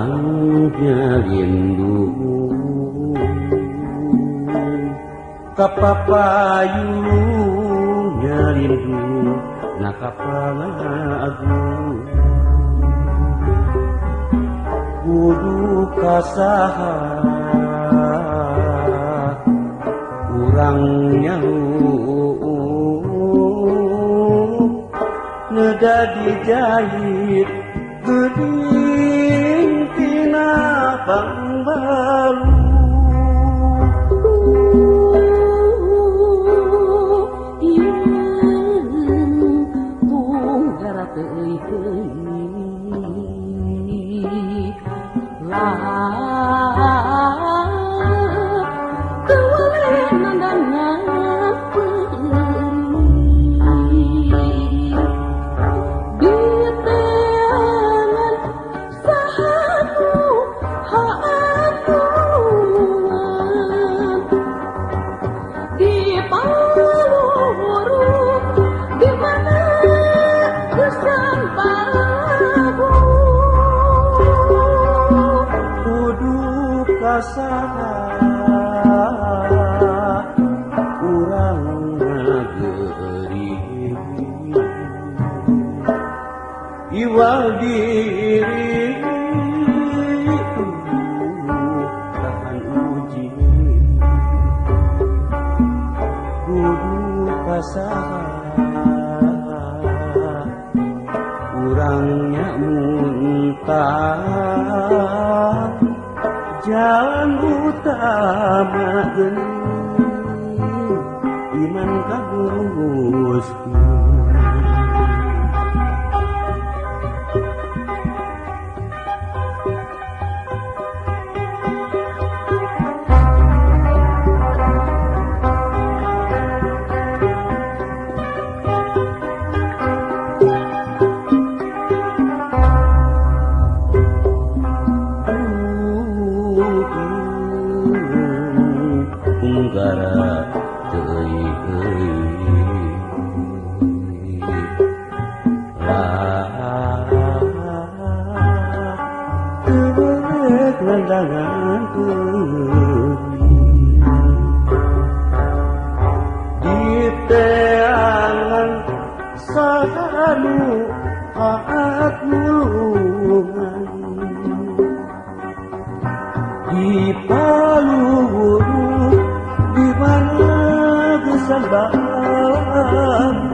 urangnya rindu kapapayunya rindu nakapangagung kudu kasaha urang nyaho neda dijahit geuning tina pangbalu tunggara teuing lah kewalengan dan kasaha urang ngageuri iwal diri tahan uji kudu kasaha urangnya muntah jalan utama geuning iman ka Gusti tunggara teuing lah teuing landangan teuing diteangan sanu haat mulungan di Palu di mana gesan bahan